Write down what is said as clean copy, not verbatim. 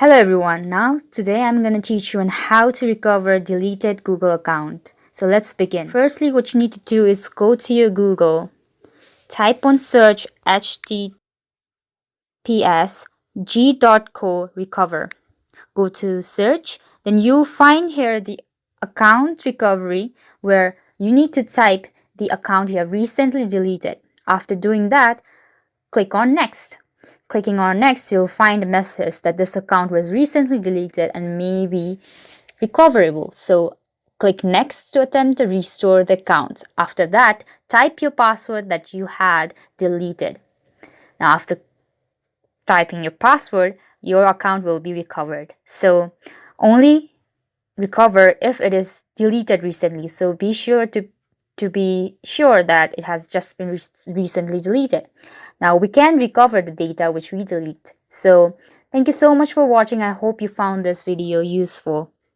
Hello everyone, today I'm going to teach you on how to recover deleted Google account. So let's begin. Firstly, what you need to do is go to your Google, type on search https g.co recover. Go to search, then you'll find here the account recovery where you need to type the account you have recently deleted. After doing that, click on next. Clicking on next, you'll find a message that this account was recently deleted and may be recoverable. So click next to attempt to restore the account. After that, type your password that you had deleted. Now after typing your password, your account will be recovered. So only recover if it is deleted recently. So be sure to be sure that it has just been recently deleted. Now we can recover the data which we delete. So thank you so much for watching. I hope you found this video useful.